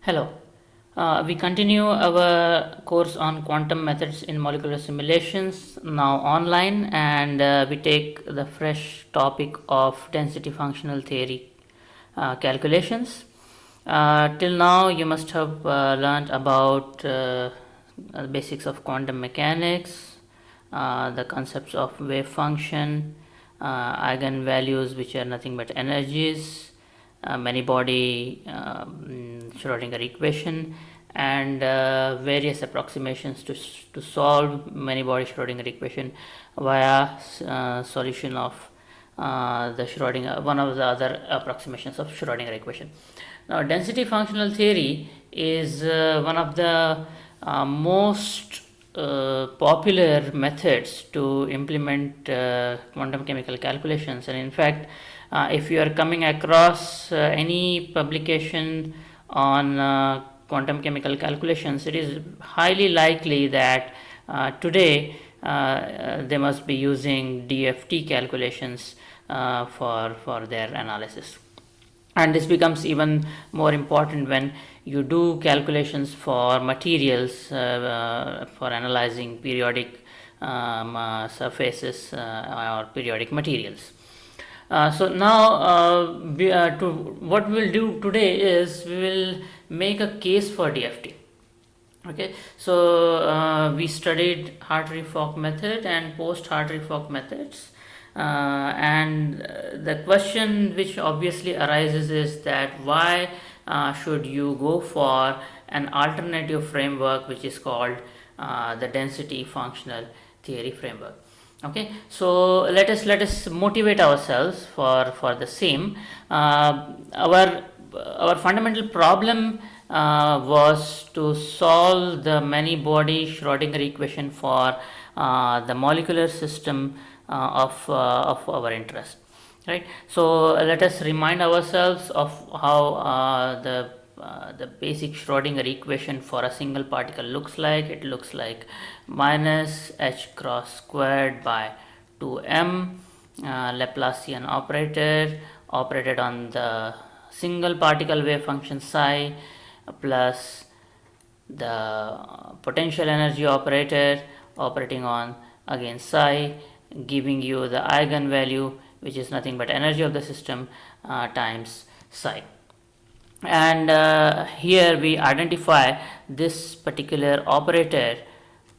Hello. We continue our course on quantum methods in molecular simulations now online, and we take the fresh topic of density functional theory calculations. Till now, you must have learned about the basics of quantum mechanics, the concepts of wave function, eigenvalues, which are nothing but energies, many body Schrodinger equation, and various approximations to solve many body Schrodinger equation via solution of the Schrodinger, one of the other approximations of Schrodinger equation. Now, density functional theory is one of the most popular methods to implement quantum chemical calculations, and in fact, if you are coming across any publication on quantum chemical calculations, it is highly likely that today they must be using DFT calculations for their analysis. And this becomes even more important when you do calculations for materials for analyzing periodic surfaces or periodic materials. So now what we will do today is we will make a case for DFT. Okay, so we studied Hartree-Fock method and post-Hartree-Fock methods, and the question which obviously arises is that why should you go for an alternative framework which is called the density functional theory framework. Okay, so let us motivate ourselves for the same. Our fundamental problem was to solve the many body Schrodinger equation for the molecular system of our interest, right? So let us remind ourselves of how the basic Schrodinger equation for a single particle looks like. It looks like minus h cross squared by 2m Laplacian operator operated on the single particle wave function psi plus the potential energy operator operating on again psi, giving you the eigenvalue, which is nothing but energy of the system times psi. And here we identify this particular operator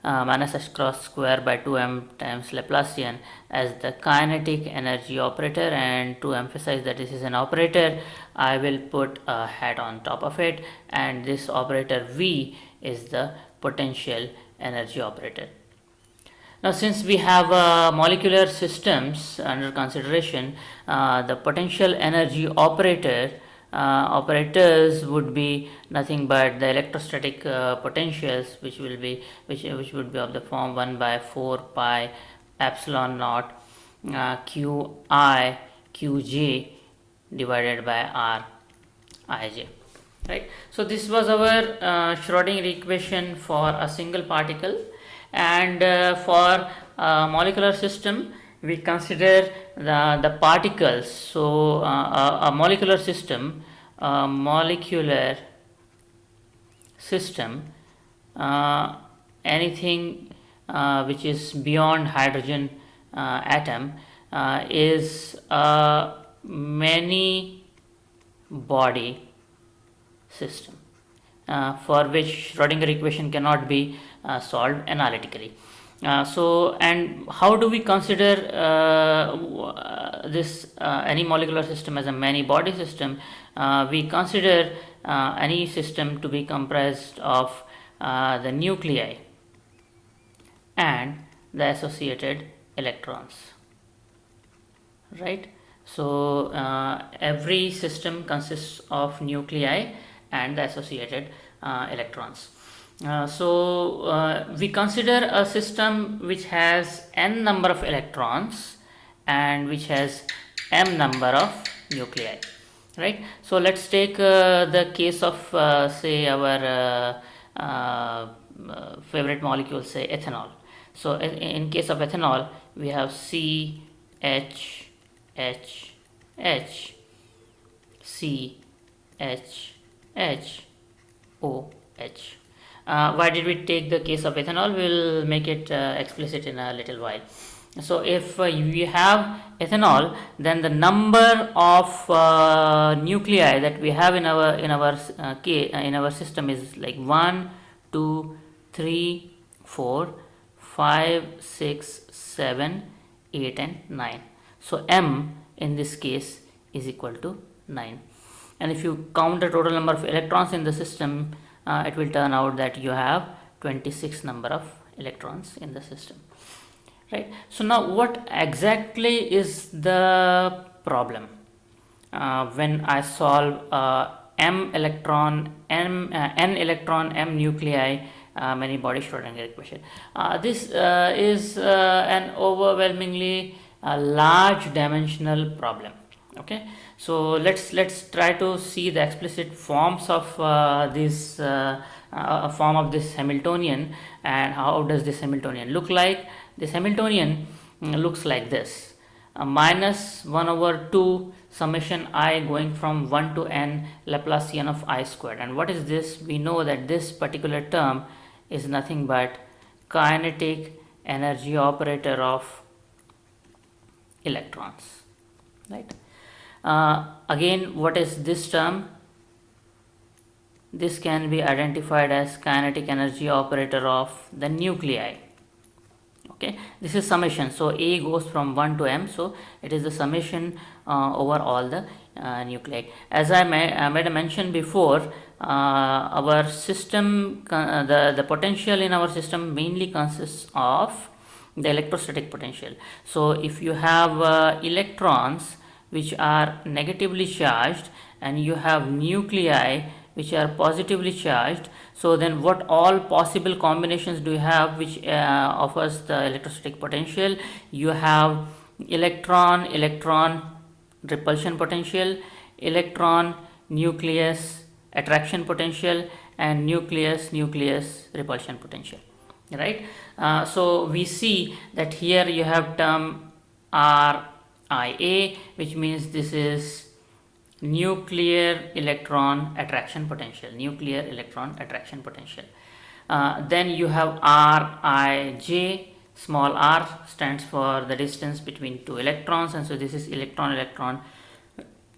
minus h cross square by 2m times Laplacian as the kinetic energy operator, and to emphasize that this is an operator, I will put a hat on top of it, and this operator V is the potential energy operator. Now, since we have molecular systems under consideration, the potential energy operators would be nothing but the electrostatic potentials, which would be of the form 1 by 4 pi epsilon naught qi qj divided by r ij. Right. So this was our Schrodinger equation for a single particle, and for molecular system we consider the particles. So a molecular system anything which is beyond hydrogen atom is a many body system for which Schrodinger equation cannot be solved analytically. And how do we consider this any molecular system as a many body system? We consider any system to be comprised of the nuclei and the associated electrons, right? So every system consists of nuclei and the associated electrons. We consider a system which has n number of electrons and which has m number of nuclei, right? So let's take the case of say our favorite molecule, say ethanol. So in case of ethanol, we have C H H H C H H OH. Why did we take the case of ethanol? We'll make it explicit in a little while. So if we have ethanol, then the number of nuclei that we have in our system is like 1, 2, 3, 4, 5, 6, 7, 8 and 9. So M in this case is equal to 9. And if you count the total number of electrons in the system, it will turn out that you have 26 number of electrons in the system, right? So now what exactly is the problem when I solve n electron m nuclei many body Schrodinger equation? This is an overwhelmingly large dimensional problem. Okay, so let's try to see the explicit forms of this form of this Hamiltonian, and how does this Hamiltonian look like. This Hamiltonian looks like this: minus 1 over 2 summation I going from 1 to n Laplacian of I squared. And what is this? We know that this particular term is nothing but kinetic energy operator of electrons, right? Again, what is this term? This can be identified as kinetic energy operator of the nuclei. Okay, this is summation. So A goes from 1 to m, so it is the summation over all the nuclei. As I made a mention before, our system, the potential in our system mainly consists of the electrostatic potential. So if you have electrons which are negatively charged and you have nuclei which are positively charged, so then what all possible combinations do you have which offers the electrostatic potential? You have electron repulsion potential, electron nucleus attraction potential, and nucleus repulsion potential, right? So we see that here you have term RIA, which means this is nuclear electron attraction potential, then you have Rij. Small r stands for the distance between two electrons, and so this is electron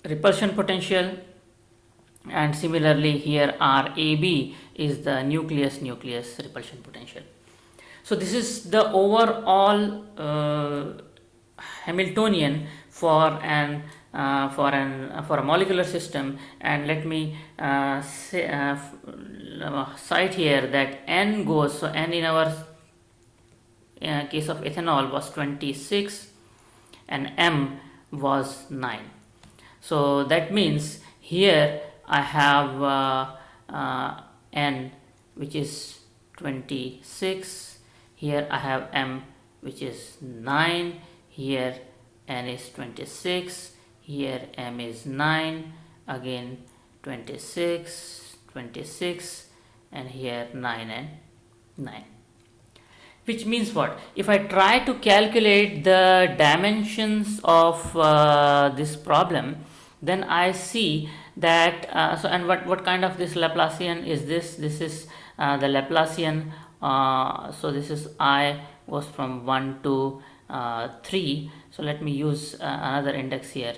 repulsion potential. And similarly here Rab is the nucleus repulsion potential. So this is the overall Hamiltonian for a molecular system. And let me cite here that n goes, so n in our case of ethanol was 26 and m was 9. So that means here I have n which is 26, here I have m which is 9, here n is 26, here m is 9, again 26, and here 9 and 9. Which means what? If I try to calculate the dimensions of this problem, then I see that and what kind of this Laplacian is this? This is the Laplacian. So this is I goes from 1 to 3. So let me use another index here.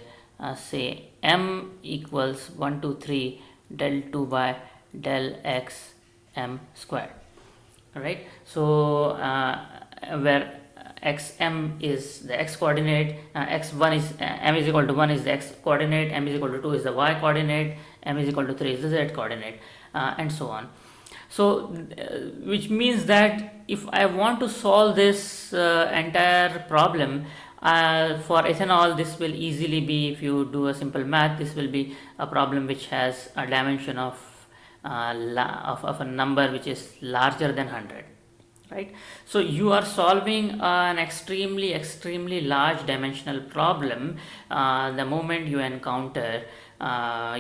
Say m equals 1 to 3 del 2 by del x m squared. Right, so where xm is the x coordinate, x1 is m is equal to 1 is the x coordinate, m is equal to 2 is the y coordinate, m is equal to 3 is the z coordinate, and so on. So which means that if I want to solve this entire problem for ethanol, this will easily be, if you do a simple math, this will be a problem which has a dimension of a number which is larger than 100, right? So you are solving an extremely large dimensional problem the moment you encounter a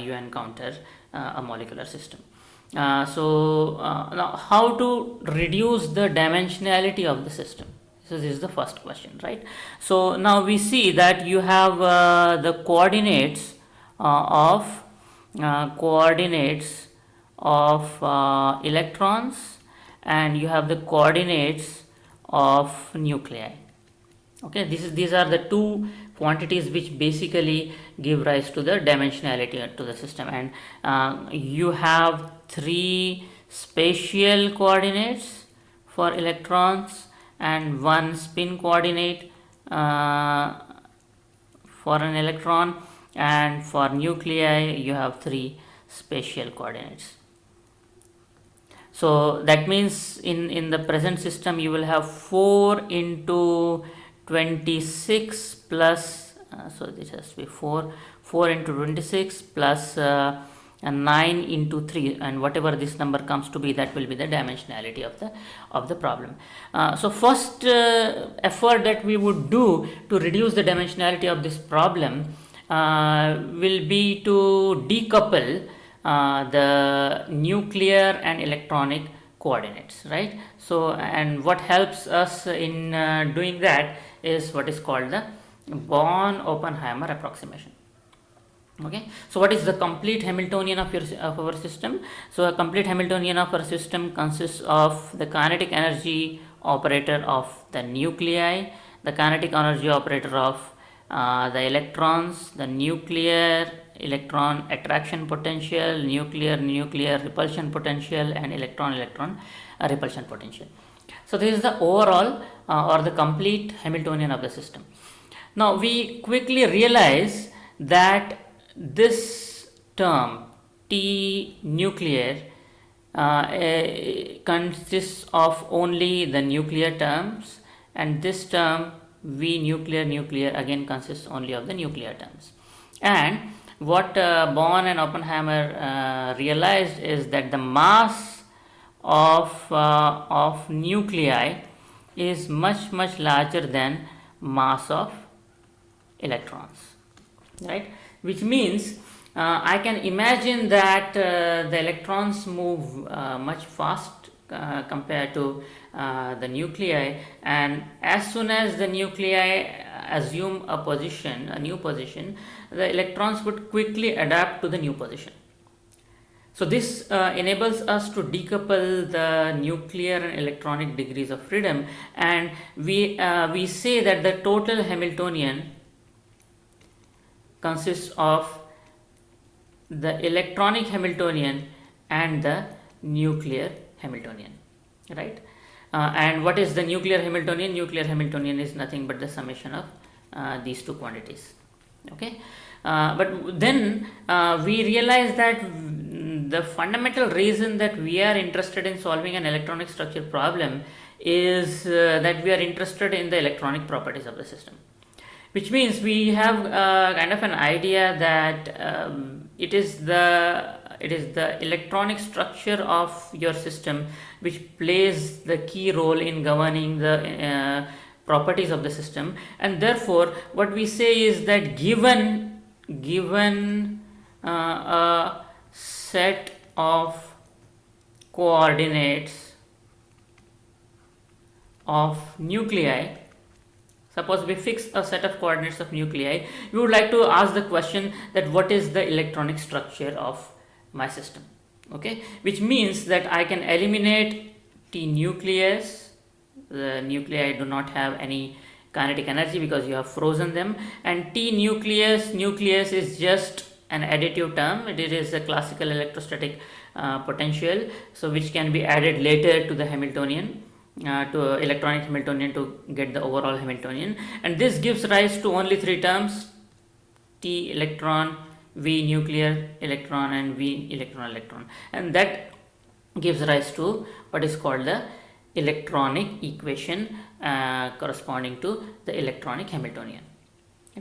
molecular system. Now how to reduce the dimensionality of the system? So this is the first question, right? So now we see that you have the coordinates of electrons, and you have the coordinates of nuclei. Okay, these are the two quantities which basically give rise to the dimensionality to the system. And you have three spatial coordinates for electrons and one spin coordinate for an electron, and for nuclei you have three spatial coordinates. So that means in the present system you will have 4 into 26 plus so this has to be 4 into 26 plus 9 into 3, and whatever this number comes to be, that will be the dimensionality of the problem. So first effort that we would do to reduce the dimensionality of this problem will be to decouple the nuclear and electronic coordinates, right? So, and what helps us in doing that is what is called the Born-Oppenheimer approximation. Okay, so what is the complete Hamiltonian of our system? So a complete Hamiltonian of our system consists of the kinetic energy operator of the nuclei, the kinetic energy operator of the electrons, the nuclear electron attraction potential, nuclear repulsion potential, and electron repulsion potential. So this is the overall or the complete Hamiltonian of the system. Now we quickly realize that this term T nuclear consists of only the nuclear terms, and this term V nuclear again consists only of the nuclear terms. And what Born and Oppenheimer realized is that the mass of nuclei is much larger than mass of electrons, right? Which means I can imagine that the electrons move much fast compared to the nuclei, and as soon as the nuclei assume a new position, the electrons would quickly adapt to the new position. So this enables us to decouple the nuclear and electronic degrees of freedom, and we say that the total Hamiltonian consists of the electronic Hamiltonian and the nuclear Hamiltonian, right? And what is the nuclear Hamiltonian? Nuclear Hamiltonian is nothing but the summation of these two quantities. Okay, but then we realize that the fundamental reason that we are interested in solving an electronic structure problem is that we are interested in the electronic properties of the system, which means we have kind of an idea that it is the electronic structure of your system which plays the key role in governing the properties of the system. And therefore what we say is that given a set of coordinates of nuclei, suppose we fix a set of coordinates of nuclei, we would like to ask the question that what is the electronic structure of my system. Okay, which means that I can eliminate T nucleus. The nuclei do not have any kinetic energy because you have frozen them, and T nucleus is just an additive term. It is a classical electrostatic potential, so which can be added later to the Hamiltonian, to electronic Hamiltonian, to get the overall Hamiltonian. And this gives rise to only three terms: T electron, V nuclear electron, and V electron, and that gives rise to what is called the electronic equation corresponding to the electronic Hamiltonian,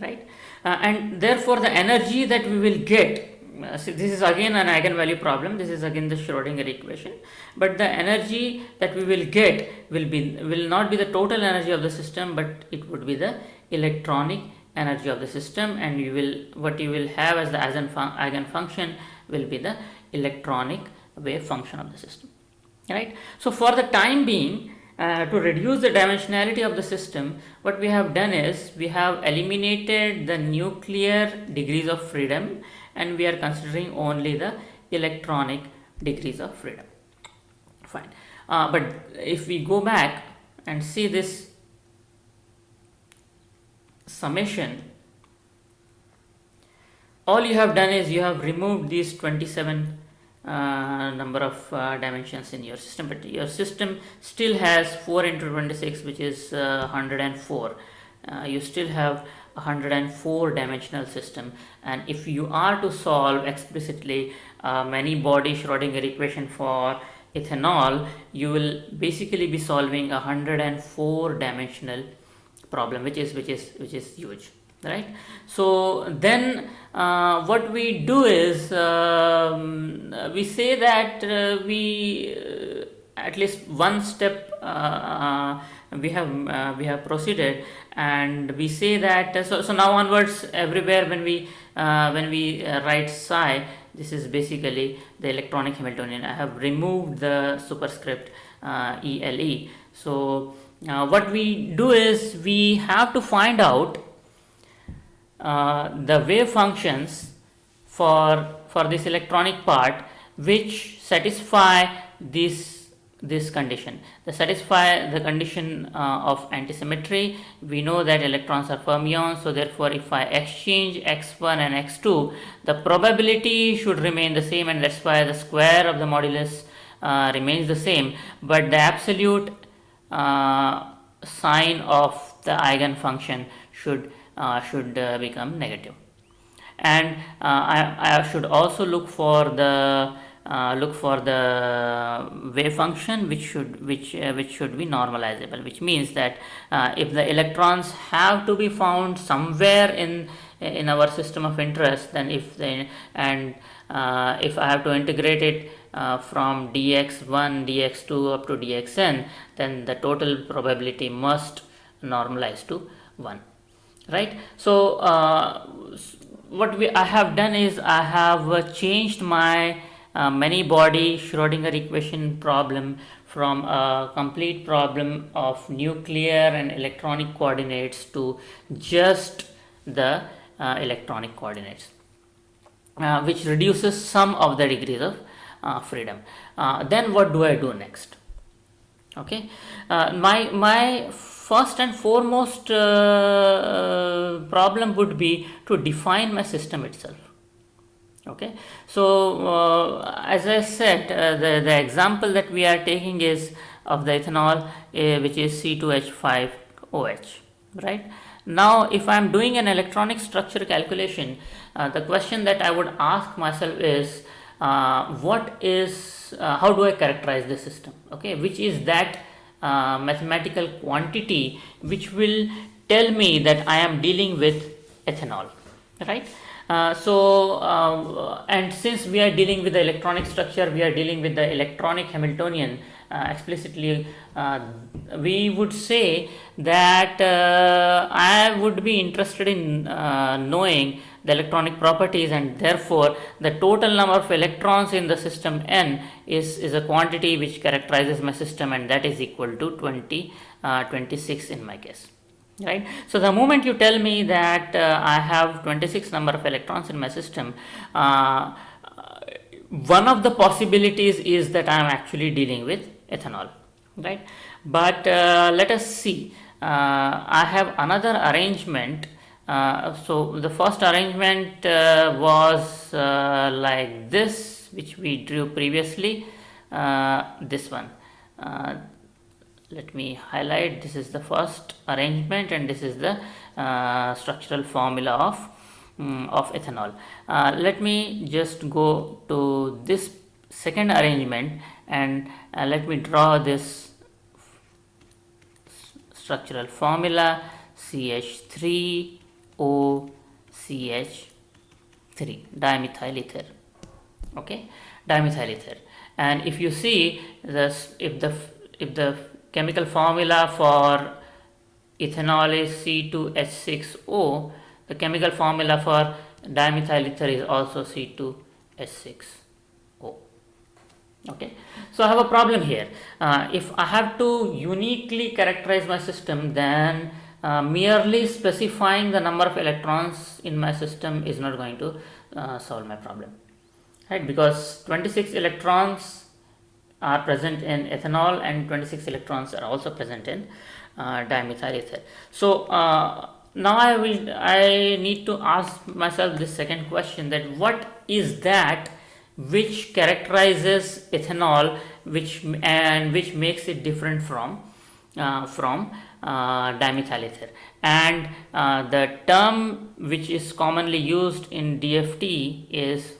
right? And therefore the energy that we will get, so this is again an eigenvalue problem, this is again the Schrodinger equation, but the energy that we will get will not be the total energy of the system, but it would be the electronic energy of the system, and what you will have as the eigenfunction will be the electronic wave function of the system, right? So for the time being, to reduce the dimensionality of the system, what we have done is we have eliminated the nuclear degrees of freedom, and we are considering only the electronic degrees of freedom. Fine. But if we go back and see this summation, all you have done is you have removed these 27 number of dimensions in your system, but your system still has 4 into 26, which is 104. You still have 104 dimensional system, and if you are to solve explicitly many body Schrodinger equation for ethanol, you will basically be solving a 104 dimensional problem, which is huge, right? So then what we do is we say that we at least one step we have proceeded, and we say that so now onwards everywhere when we write psi, this is basically the electronic Hamiltonian. I have removed the superscript ELE. So what we do is we have to find out the wave functions for this electronic part which satisfy this condition. They satisfy the condition of antisymmetry. We know that electrons are fermions, so therefore if I exchange x1 and x2, the probability should remain the same, and that's why the square of the modulus remains the same, but the absolute sign of the eigenfunction should become negative. And I should also look for the wave function which should be normalizable, which means that if the electrons have to be found somewhere in our system of interest, then if I have to integrate it from dx1 dx2 up to dxn, then the total probability must normalize to 1, right? So what I have done is I have changed my many body Schrodinger equation problem from a complete problem of nuclear and electronic coordinates to just the electronic coordinates, which reduces some of the degrees of freedom. Then what do I do next? Okay, my first and foremost problem would be to define my system itself. Okay, so as I said, the example that we are taking is of the ethanol, which is C2H5OH, right? Now if I am doing an electronic structure calculation, the question that I would ask myself is how do I characterize the system? Okay, which is that mathematical quantity which will tell me that I am dealing with ethanol, right? And since we are dealing with the electronic structure, we are dealing with the electronic Hamiltonian explicitly, we would say that I would be interested in knowing the electronic properties, and therefore the total number of electrons in the system n is a quantity which characterizes my system, and that is equal to 26 in my case. Right. So the moment you tell me that I have 26 number of electrons in my system, one of the possibilities is that I am actually dealing with ethanol, right? But let us see. I have another arrangement. So the first arrangement was like this, which we drew previously. This one. Let me highlight. This is the first arrangement, and this is the structural formula of ethanol. Let me just go to this second arrangement, and let me draw this structural formula: CH3OCH3, dimethyl ether. Okay, dimethyl ether. And if you see this, if the chemical formula for ethanol is C2H6O, the chemical formula for dimethyl ether is also C2H6O. Okay, so I have a problem here. If I have to uniquely characterize my system, then merely specifying the number of electrons in my system is not going to solve my problem, right? Because 26 electrons are present in ethanol and 26 electrons are also present in dimethyl ether. So now I need to ask myself this second question, that what is that which characterizes ethanol, which makes it different from dimethyl ether. And the term which is commonly used in DFT is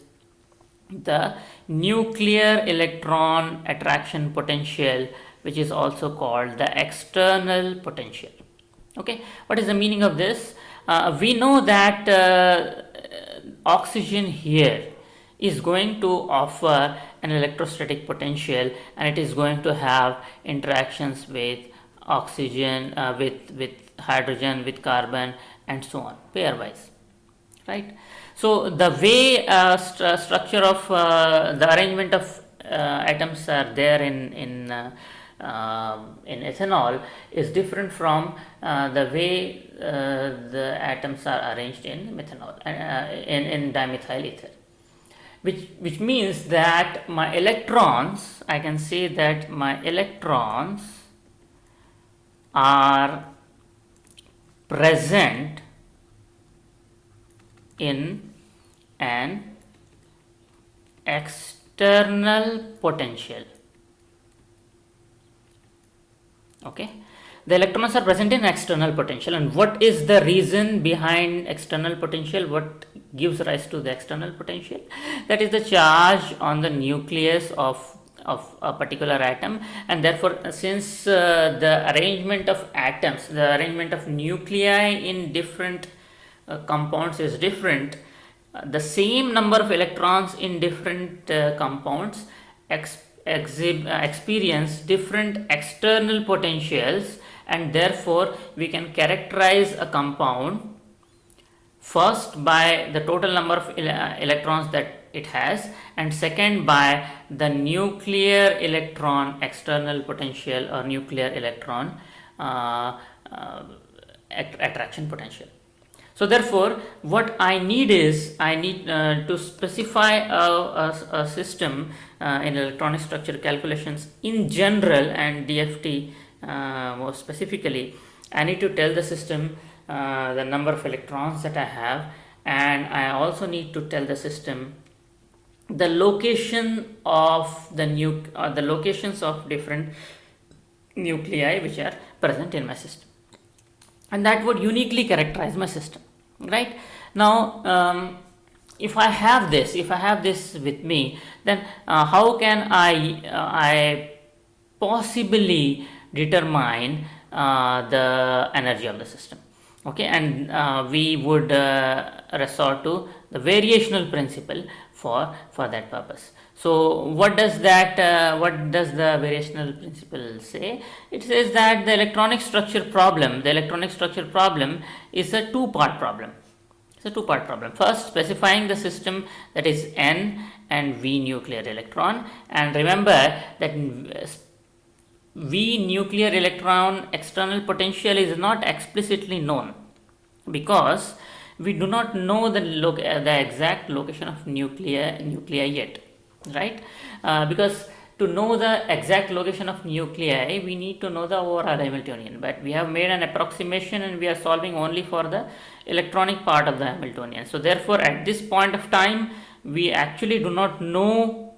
the nuclear electron attraction potential, which is also called the external potential. Okay, what is the meaning of this? We know that oxygen here is going to offer an electrostatic potential, and it is going to have interactions with oxygen, with hydrogen, with carbon, and so on, pairwise, right? So the way structure of the arrangement of atoms are there in ethanol is different from the way the atoms are arranged in methanol, in dimethyl ether, which means that my electrons, I can say that my electrons are present in an external potential. Okay, the electrons are present in external potential. And what is the reason behind external potential? What gives rise to the external potential? That is the charge on the nucleus of a particular atom. And therefore, since the arrangement of atoms, the arrangement of nuclei in different compounds is different, the same number of electrons in different compounds experience different external potentials, and therefore we can characterize a compound first by the total number of electrons that it has, and second by the nuclear electron external potential or nuclear electron attraction potential. So therefore, what I need is, I need to specify a system in electronic structure calculations in general, and DFT more specifically. I need to tell the system the number of electrons that I have, and I also need to tell the system the location of the locations of different nuclei which are present in my system, and that would uniquely characterize my system. Right now, if I have this with me, then how can I possibly determine the energy of the system? Okay, and we would resort to the variational principle for that purpose. So what does the variational principle say? It says that the electronic structure problem is a two-part problem. It's a two-part problem. First, specifying the system that is n and v nuclear electron, and remember that v nuclear electron external potential is not explicitly known, because we do not know the exact location of nuclei yet, right? Because to know the exact location of nuclei, we need to know the overall Hamiltonian, but we have made an approximation and we are solving only for the electronic part of the Hamiltonian. So therefore, at this point of time, we actually do not know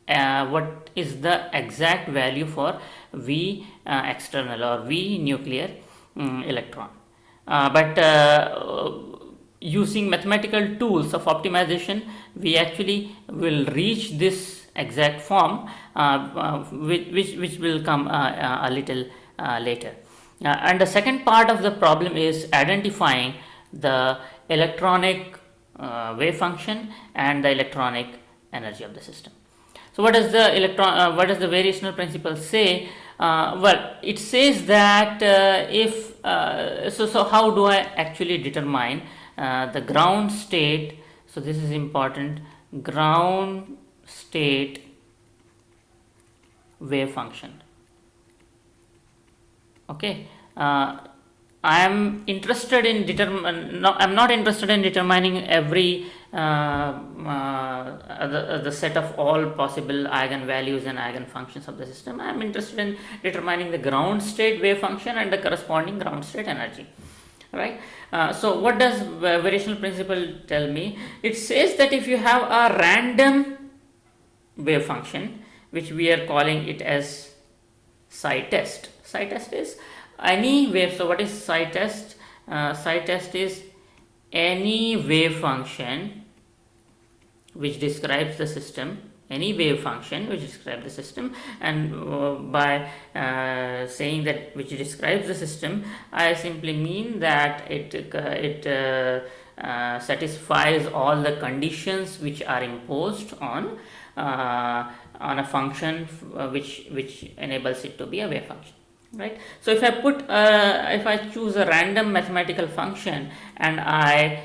what is the exact value for V external or V nuclear electron. But using mathematical tools of optimization, we actually will reach this exact form, which will come a little later. And the second part of the problem is identifying the electronic wave function and the electronic energy of the system. So what does the variational principle say? Well, it says that so how do I actually determine the ground state? So this is important, ground state wave function. Okay, I'm interested in I'm not interested in determining every the set of all possible eigenvalues and eigenfunctions of the system. I'm interested in determining the ground state wave function and the corresponding ground state energy. Right. So what does variational principle tell me? It says that if you have a random wave function, which we are calling it as psi test. Psi test is any wave. So what is psi test? Psi test is any wave function which describes the system, any wave function which describes the system, and by saying that which describes the system, I simply mean that it satisfies all the conditions which are imposed on a function which enables it to be a wave function. Right. So if I choose a random mathematical function and I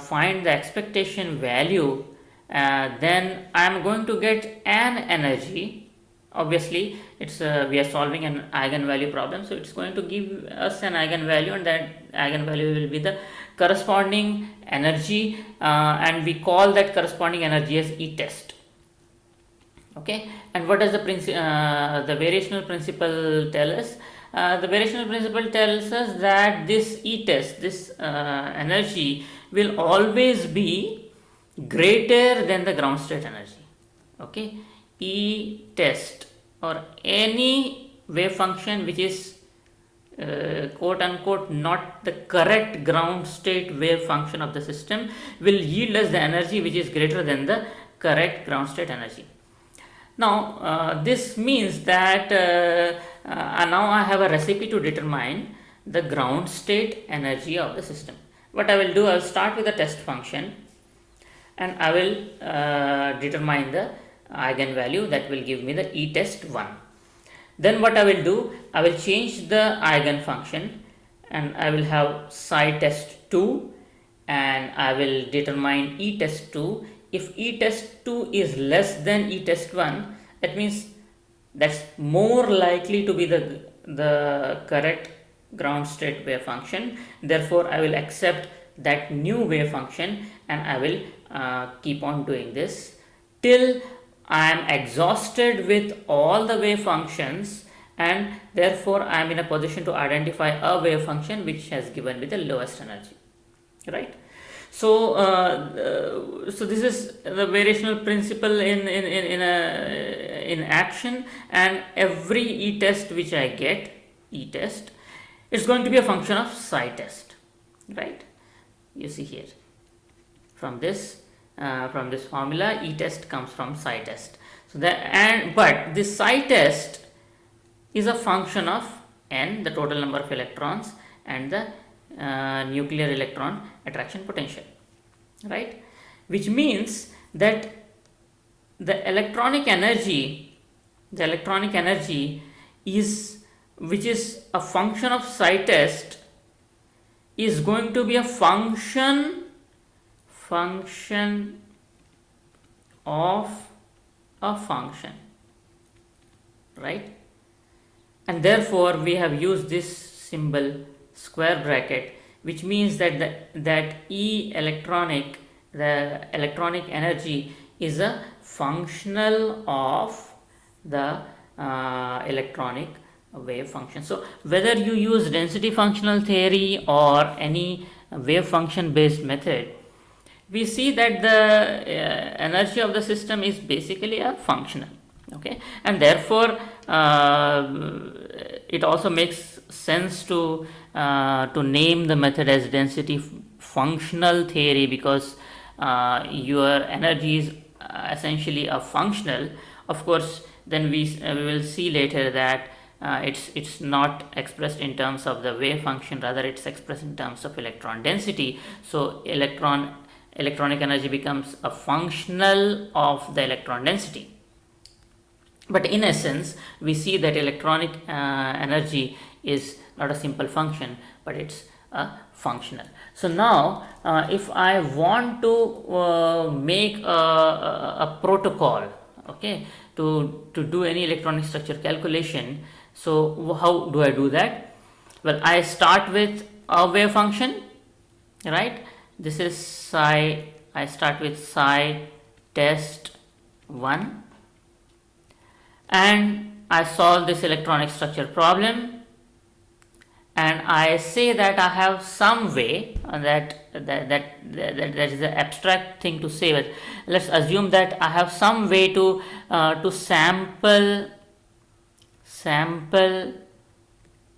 find the expectation value, then I am going to get an energy. Obviously, it's we are solving an eigenvalue problem, so it's going to give us an eigenvalue, and that eigenvalue will be the corresponding energy, and we call that corresponding energy as E test. Okay, and what does the variational principle tell us? The variational principle tells us that this E test, this energy, will always be greater than the ground state energy. Okay, E test or any wave function which is quote unquote not the correct ground state wave function of the system will yield us the energy which is greater than the correct ground state energy. Now this means that now I have a recipe to determine the ground state energy of the system. What I will do, I will start with a test function and I will determine the eigenvalue that will give me the E test 1. Then what I will do, I will change the eigenfunction and I will have psi test 2 and I will determine E test 2. If E test 2 is less than E test 1, that means that's more likely to be the correct ground state wave function. Therefore, I will accept that new wave function and I will keep on doing this till I am exhausted with all the wave functions, and therefore I am in a position to identify a wave function which has given me the lowest energy. Right. So, so this is the variational principle in action, and every E test which I get, E test, is going to be a function of psi test. Right. You see here from this formula, E test comes from psi test. So but this psi test is a function of n, the total number of electrons, and the nuclear electron attraction potential, right? Which means that the electronic energy is, which is a function of psi test, is going to be a function of a function, right? And therefore we have used this symbol square bracket, which means that the electronic energy is a functional of the electronic wave function. So whether you use density functional theory or any wave function based method, we see that the energy of the system is basically a functional. Okay, and therefore it also makes sense to name the method as density functional theory, because your energy is essentially a functional. Of course, then we will see later that it's not expressed in terms of the wave function, rather it's expressed in terms of electron density. So electronic energy becomes a functional of the electron density. But in essence, we see that electronic energy is not a simple function, but it's a functional. So now, if I want to make a protocol, okay, to do any electronic structure calculation, so how do I do that? Well, I start with a wave function, right? This is psi, I start with psi test 1, and I solve this electronic structure problem, and I say that I have some way that is an abstract thing to say, but let's assume that I have some way to sample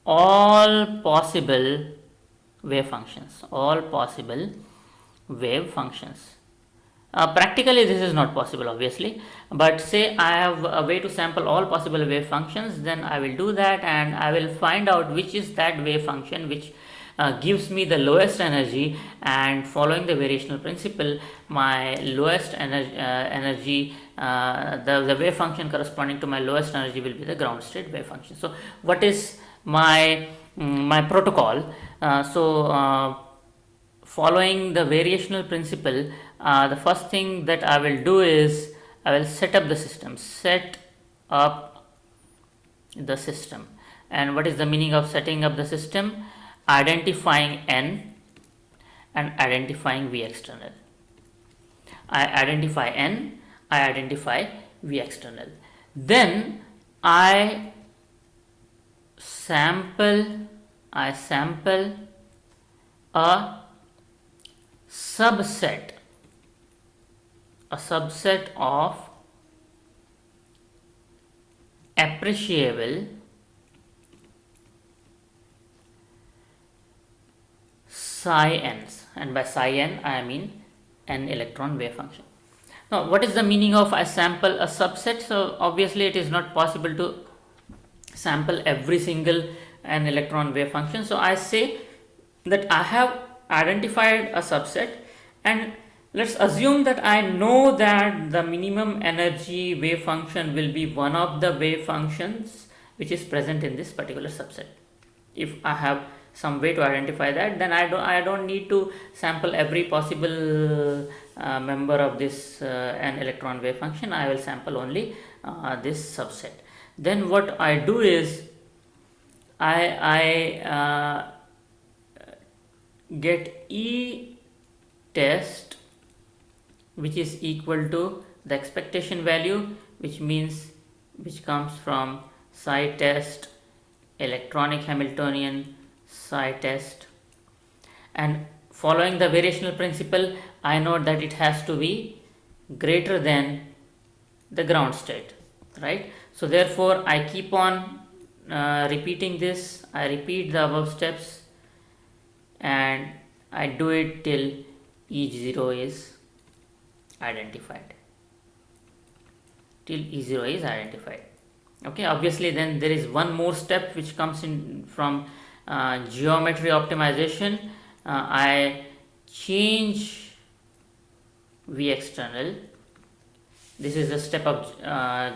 all possible wave functions, practically this is not possible, obviously, but say I have a way to sample all possible wave functions, then I will do that, and I will find out which is that wave function which gives me the lowest energy, and following the variational principle, my lowest energy, the wave function corresponding to my lowest energy will be the ground state wave function. So what is my protocol? Following the variational principle, the first thing that I will do is I will set up the system. And what is the meaning of setting up the system? Identifying n and identifying V external. I identify n, I identify V external. Then I sample a subset of appreciable psi n's, and by psi n I mean n electron wave function. Now, what is the meaning of I sample a subset? So obviously it is not possible to sample every single n electron wave function. So I say that I have identified a subset, and let's assume that I know that the minimum energy wave function will be one of the wave functions which is present in this particular subset. If I have some way to identify that, then I don't need to sample every possible member of this n electron wave function. I will sample only this subset. Then what I do is I get E test, which is equal to the expectation value, which comes from psi test electronic Hamiltonian psi test, and following the variational principle, I know that it has to be greater than the ground state, right? So therefore I keep on repeating this. I repeat the above steps and I do it till E0 is identified. Okay, obviously then there is one more step which comes in from geometry optimization. I change V external. This is a step of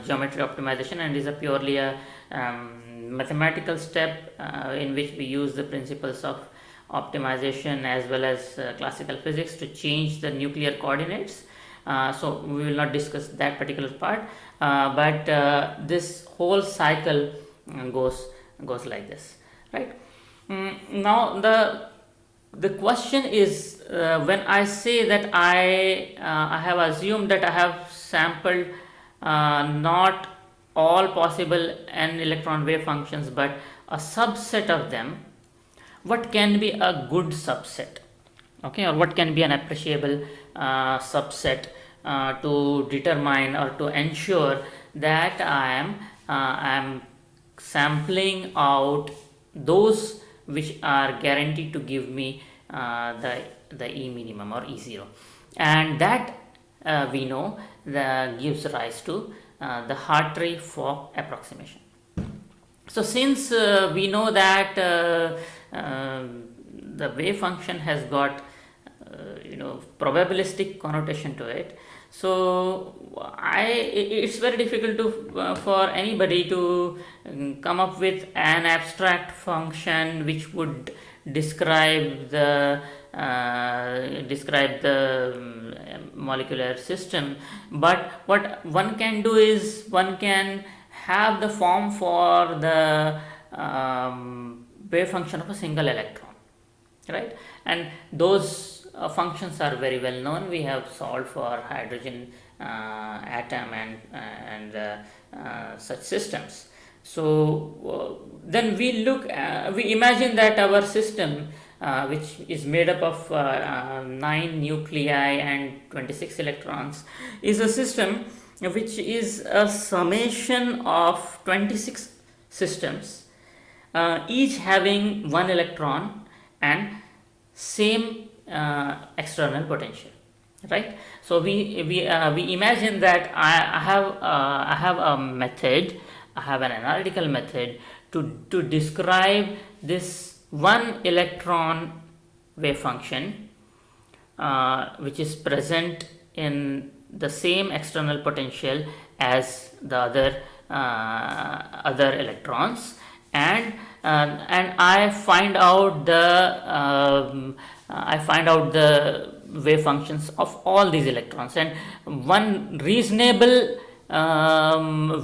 geometry optimization, and is a purely a mathematical step in which we use the principles of optimization as well as classical physics to change the nuclear coordinates. So we will not discuss that particular part, but this whole cycle goes like this, right? Now the question is, when I say that I have assumed that I have sampled not all possible n electron wave functions but a subset of them, what can be a good subset, okay, or what can be an appreciable subset to determine or to ensure that I am sampling out those which are guaranteed to give me the E minimum or E0, and that we know gives rise to the Hartree-Fock approximation. So since we know that the wave function has got probabilistic connotation to it, so it's very difficult to for anybody to come up with an abstract function which would describe the molecular system. But what one can do is one can have the form for the wave function of a single electron, right? And those functions are very well known. We have solved for hydrogen atom and such systems. So then we imagine that our system, which is made up of 9 nuclei and 26 electrons, is a system which is a summation of 26 systems, each having one electron and same external potential, right? So we imagine that I have a method, I have an analytical method to describe this one electron wave function, which is present in the same external potential as the other electrons, and I find out the wave functions of all these electrons. And one reasonable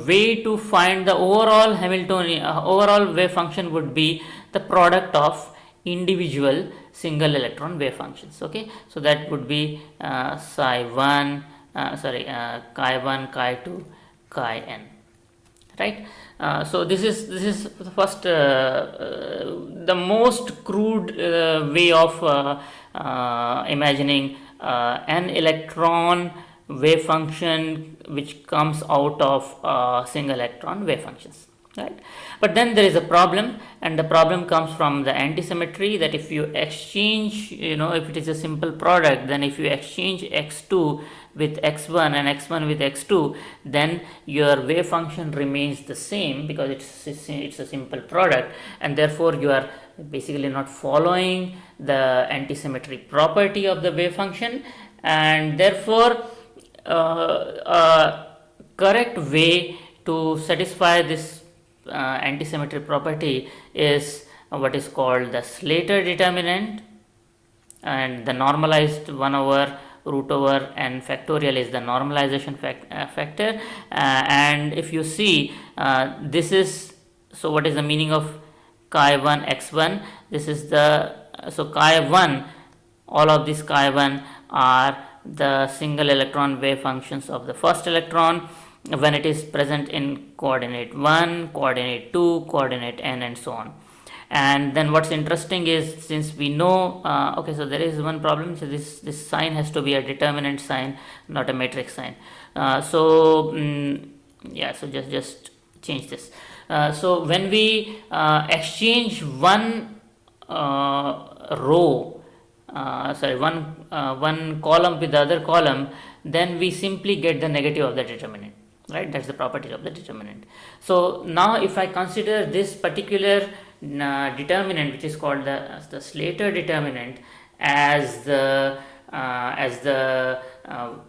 way to find the overall Hamiltonian overall wave function would be the product of individual single electron wave functions. Okay, so that would be chi1, chi1, chi2, chi-n, right? So this is the first, the most crude way of imagining an electron wave function which comes out of single electron wave functions, right? But then there is a problem, and the problem comes from the antisymmetry, that if you exchange, if it is a simple product, then if you exchange x2 with x1 and x1 with x2, then your wave function remains the same, because it's a simple product, and therefore you are basically not following the antisymmetry property of the wave function. And therefore correct way to satisfy this antisymmetry property is what is called the Slater determinant, and the normalized 1 over root over n factorial is the normalization factor. And if you see, this is, so what is the meaning of chi1 x1? This is the, so chi1, all of these chi1 are the single electron wave functions of the first electron when it is present in coordinate 1, coordinate 2, coordinate n, and so on. And then what's interesting is, since we know, okay, so there is one problem. So this sign has to be a determinant sign, not a matrix sign. So just change this. So when we exchange one one column with the other column, then we simply get the negative of the determinant, right? That's the property of the determinant. So now if I consider this particular determinant, which is called the Slater determinant, as the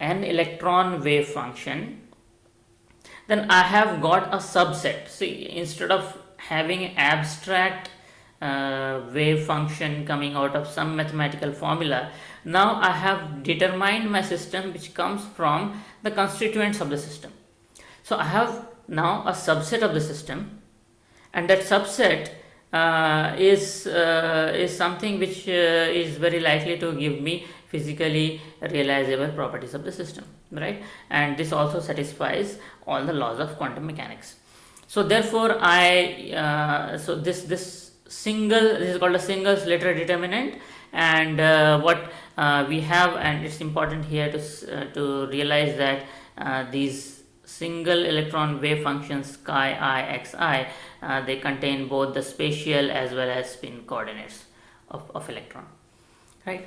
n electron wave function, then I have got a subset. See, instead of having abstract wave function coming out of some mathematical formula, now I have determined my system, which comes from the constituents of the system. So I have now a subset of the system, and that subset is something which is very likely to give me physically realizable properties of the system, right? And this also satisfies all the laws of quantum mechanics. So therefore this is called a single Slater determinant. And what we have, and it's important here to realize that these single electron wave functions chi I xi, they contain both the spatial as well as spin coordinates of electron, right?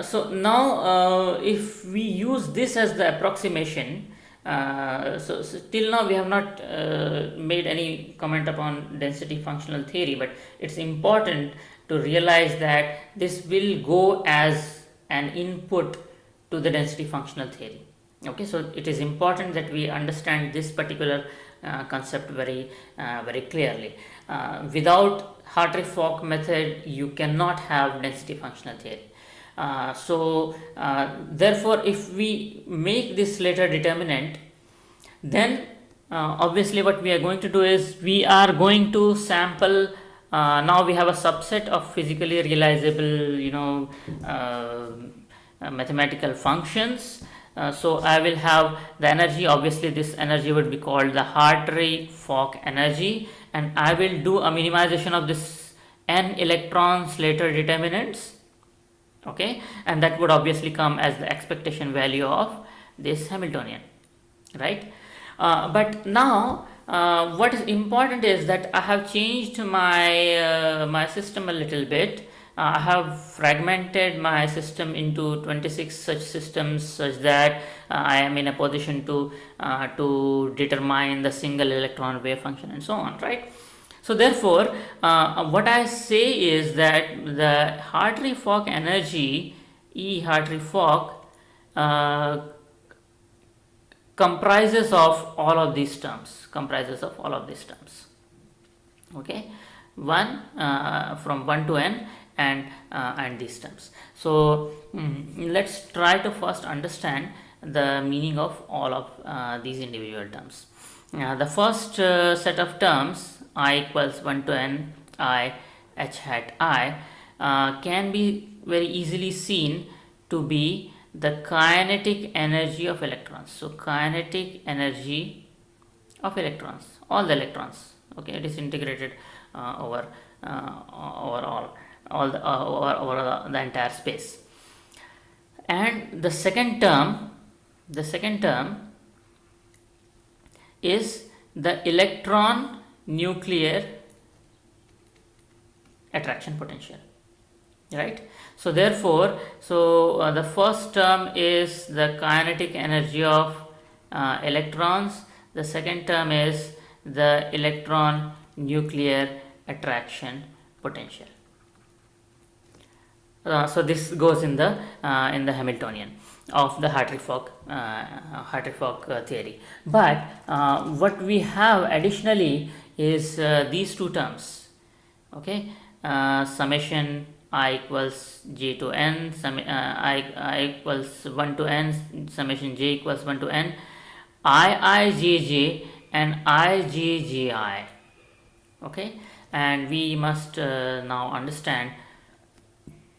So now if we use this as the approximation, so till now we have not made any comment upon density functional theory, but it's important to realize that this will go as an input to the density functional theory. Okay, so it is important that we understand this particular concept very clearly. Without Hartree-Fock method, you cannot have density functional theory. Therefore, if we make this Slater determinant, then obviously what we are going to do is we are going to sample Now we have a subset of physically realizable, mathematical functions. So I will have the energy. Obviously this energy would be called the Hartree-Fock energy, and I will do a minimization of this n electron Slater determinants, okay, and that would obviously come as the expectation value of this Hamiltonian, right? But now what is important is that I have changed my system a little bit. I have fragmented my system into 26 such systems, such that I am in a position to determine the single electron wave function and so on, right? So therefore, what I say is that the Hartree-Fock energy, E Hartree-Fock, comprises of all of these terms, okay, 1 from 1 to n, and these terms. So let's try to first understand the meaning of all of these individual terms. The first set of terms, I equals 1 to n I h hat I, can be very easily seen to be the kinetic energy of electrons. So kinetic energy of electrons, all the electrons, okay, it is integrated over the entire space. And the second term is the electron nuclear attraction potential, right? So therefore, the first term is the kinetic energy of electrons. The second term is the electron nuclear attraction potential. So this goes in the Hamiltonian of the Hartree-Fock theory. But what we have additionally is these two terms, okay, summation I equals j to n, I equals 1 to n, summation j equals 1 to n, iijj and ijji, okay, and we must now understand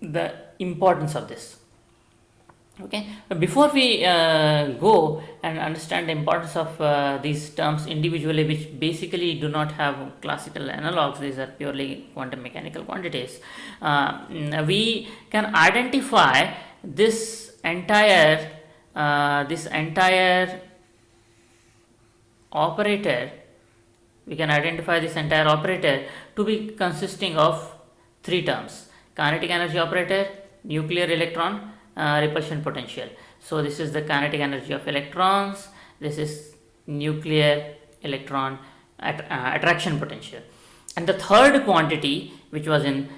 the importance of this, okay. But before we go and understand the importance of these terms individually, which basically do not have classical analogues, these are purely quantum mechanical quantities, we can identify this entire operator, to be consisting of three terms: kinetic energy operator, nuclear electron repulsion potential. So this is the kinetic energy of electrons, this is nuclear electron attraction potential, and the third quantity, which was in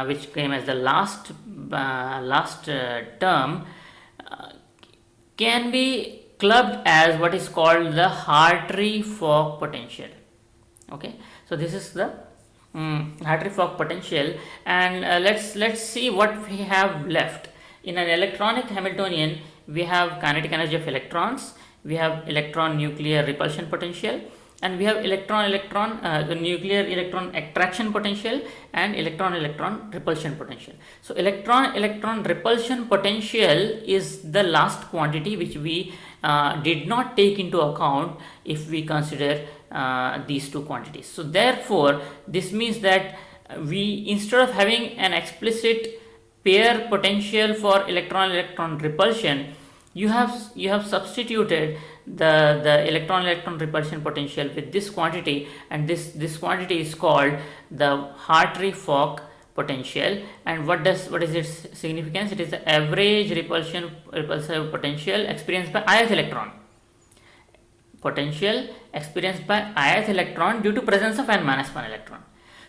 which came as the last term, can be clubbed as what is called the Hartree-Fock potential, okay. So this is the Hartree-Fock potential, and let's see what we have left. In an electronic Hamiltonian, we have kinetic energy of electrons, we have electron nuclear repulsion potential, and we have the nuclear electron attraction potential and electron repulsion potential. So electron repulsion potential is the last quantity which we did not take into account if we consider these two quantities. So therefore, this means that we, instead of having an explicit pair potential for electron repulsion, you have substituted the electron repulsion potential with this quantity, and this quantity is called the Hartree-Fock potential. And what is its significance? It is the average repulsive potential experienced by ith electron, potential experienced by ith electron due to presence of n-1 electron.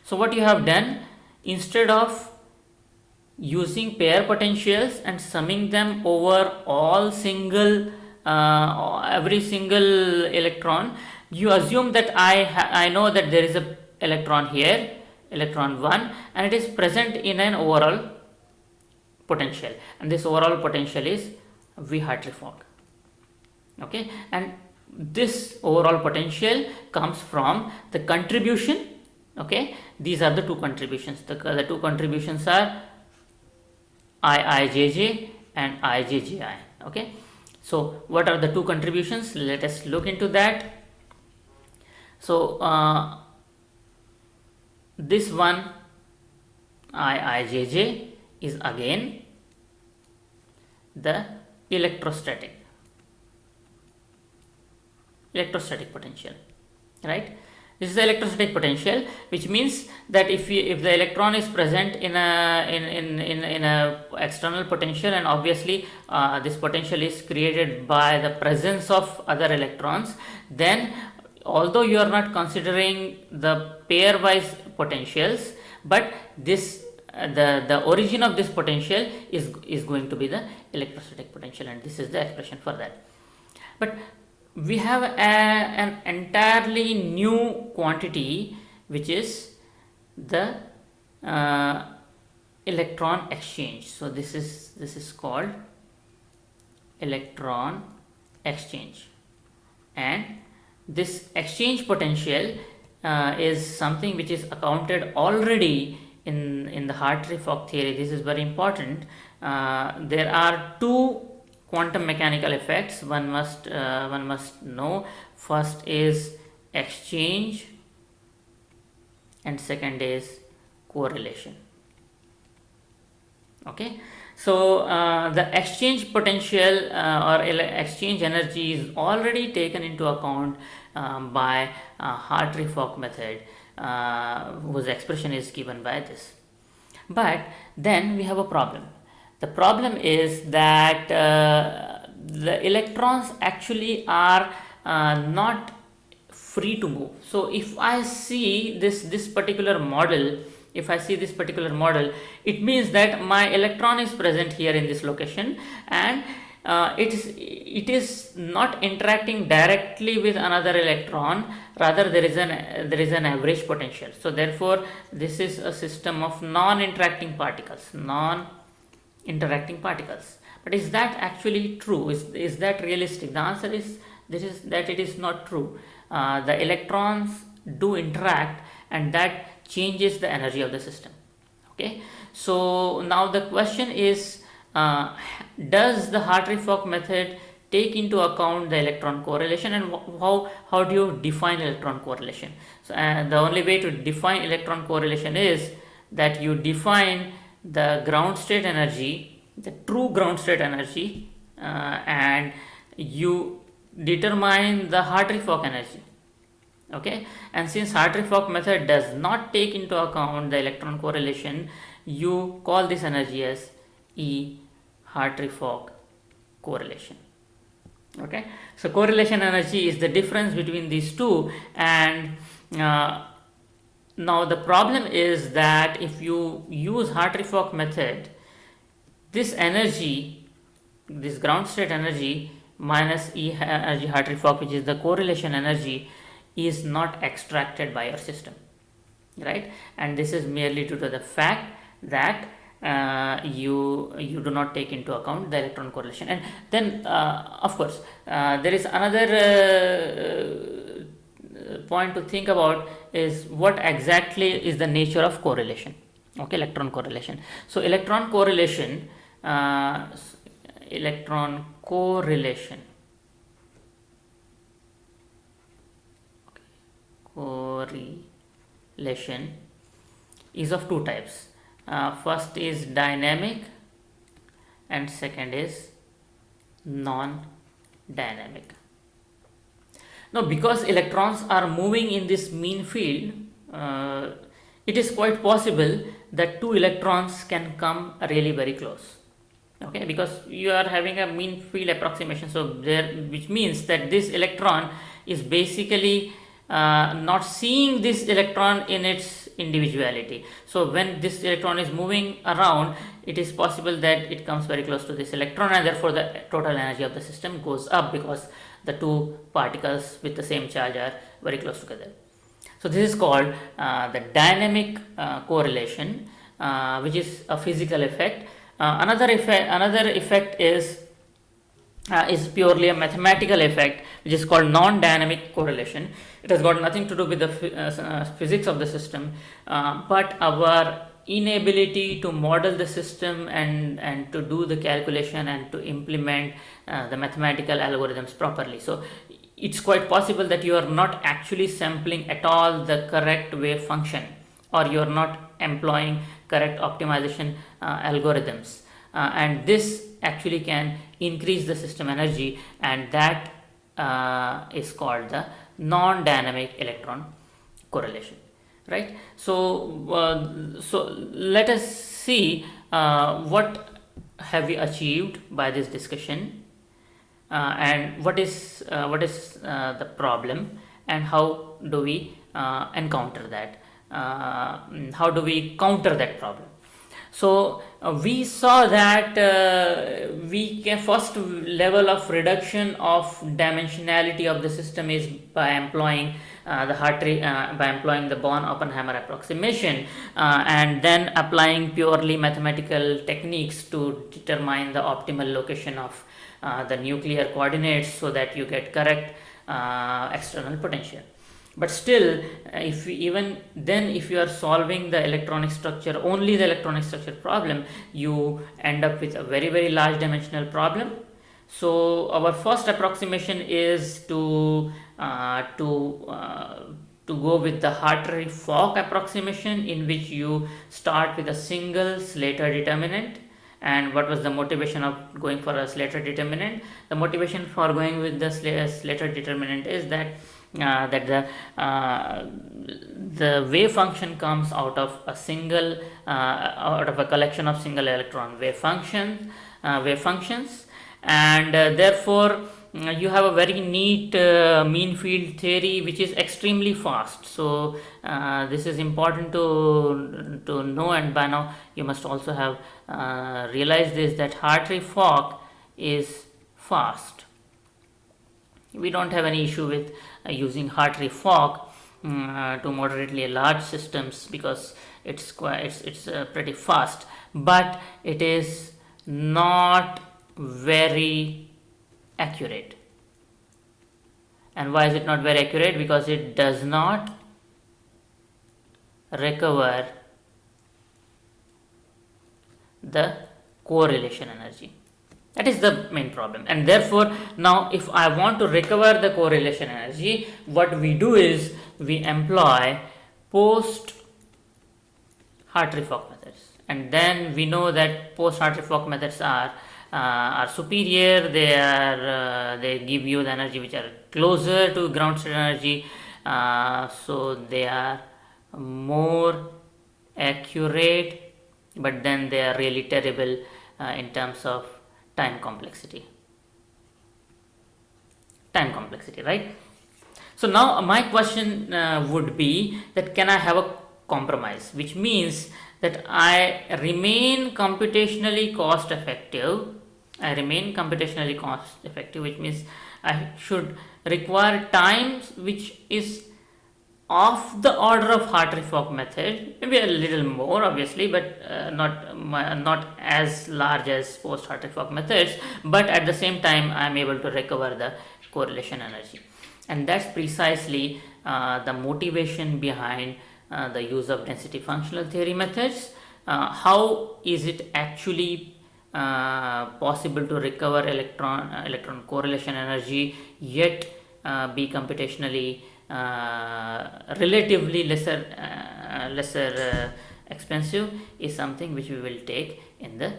So what you have done, instead of using pair potentials and summing them over all every single electron, you assume that I know that there is a electron here, electron 1, and it is present in an overall potential, and this overall potential is V Hartree-Fock, okay. And this overall potential comes from the contribution Okay, these are the two contributions. The two contributions are IIJJ and IJJI. Okay, so what are the two contributions? Let us look into that. So this one IIJJ is again the electrostatic potential, right? This is the electrostatic potential, which means that if the electron is present in a external potential, and obviously this potential is created by the presence of other electrons, then although you are not considering the pairwise potentials, but this the origin of this potential is going to be the electrostatic potential, and this is the expression for that. But we have an entirely new quantity, which is the electron exchange. So this is called electron exchange, and this exchange potential is something which is accounted already in the Hartree-Fock theory. This is very important. There are two quantum mechanical effects one must know. First is exchange, and second is correlation. Okay, so the exchange potential or exchange energy is already taken into account by Hartree-Fock method, whose expression is given by this. But then we have a problem. The problem is that the electrons actually are not free to move. So if I see this particular model, it means that my electron is present here in this location, and it is not interacting directly with another electron. Rather, there is an average potential. So therefore, this is a system of non-interacting particles. But is that actually true? Is that realistic? The answer is that it is not true. The electrons do interact, and that changes the energy of the system. Okay, so now the question is, does the Hartree-Fock method take into account the electron correlation, and how do you define electron correlation? So the only way to define electron correlation is that you define the ground state energy, the true ground state energy, and you determine the Hartree-Fock energy. Okay, and since Hartree-Fock method does not take into account the electron correlation, you call this energy as E Hartree-Fock correlation. Okay, so correlation energy is the difference between these two, and now the problem is that if you use Hartree-Fock method, this energy, this ground state energy minus E energy Hartree-Fock, which is the correlation energy, is not extracted by your system, right? And this is merely due to the fact that you do not take into account the electron correlation. And then of course there is another point to think about, is what exactly is the nature of correlation. Okay, electron correlation. So electron correlation is of two types. First is dynamic, and second is non-dynamic. Now, because electrons are moving in this mean field, it is quite possible that two electrons can come really very close. Okay, because you are having a mean field approximation, so which means that this electron is basically not seeing this electron in its individuality. So when this electron is moving around, it is possible that it comes very close to this electron, and therefore the total energy of the system goes up, because the two particles with the same charge are very close together. So this is called the dynamic correlation, which is a physical effect. Another effect is is purely a mathematical effect which is called non-dynamic correlation. It has got nothing to do with the physics of the system, but our inability to model the system and to do the calculation and to implement the mathematical algorithms properly. So it's quite possible that you are not actually sampling at all the correct wave function, or you are not employing correct optimization algorithms, and this actually can increase the system energy, and that is called the non-dynamic electron correlation, right? So let us see what have we achieved by this discussion, and what is the problem, and how do we encounter that, how do we counter that problem. So we saw that we can first level of reduction of dimensionality of the system is by employing by employing the Born-Oppenheimer approximation, and then applying purely mathematical techniques to determine the optimal location of the nuclear coordinates so that you get correct external potential. But still, if even then, if you are solving the electronic structure, only the electronic structure problem, you end up with a very large dimensional problem. So our first approximation is to go with the Hartree-Fock approximation, in which you start with a single Slater determinant. And what was the motivation of going for a Slater determinant? The motivation for going with the Slater determinant is that the wave function comes out of a single out of a collection of single electron wave functions, and therefore you have a very neat mean field theory which is extremely fast. So this is important to know, and by now you must also have realized this, that Hartree-Fock is fast. We don't have any issue with using Hartree-Fock to moderately large systems, because it's pretty fast, but it is not very accurate. And why is it not very accurate? Because it does not recover the correlation energy. That is the main problem. And therefore, now if I want to recover the correlation energy, what we do is we employ post Hartree-Fock methods, and then we know that post Hartree-Fock methods are superior. They give you the energy which are closer to ground state energy, so they are more accurate, but then they are really terrible in terms of time complexity, right? So now my question would be that, can I have a compromise, which means that I remain computationally cost effective, which means I should require time which is of the order of Hartree-Fock method, maybe a little more obviously, but not as large as post Hartree-Fock methods, but at the same time I am able to recover the correlation energy. And that's precisely the motivation behind the use of density functional theory methods. How is it actually possible to recover electron correlation energy yet be computationally relatively lesser expensive, is something which we will take in the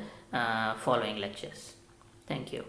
following lectures. Thank you.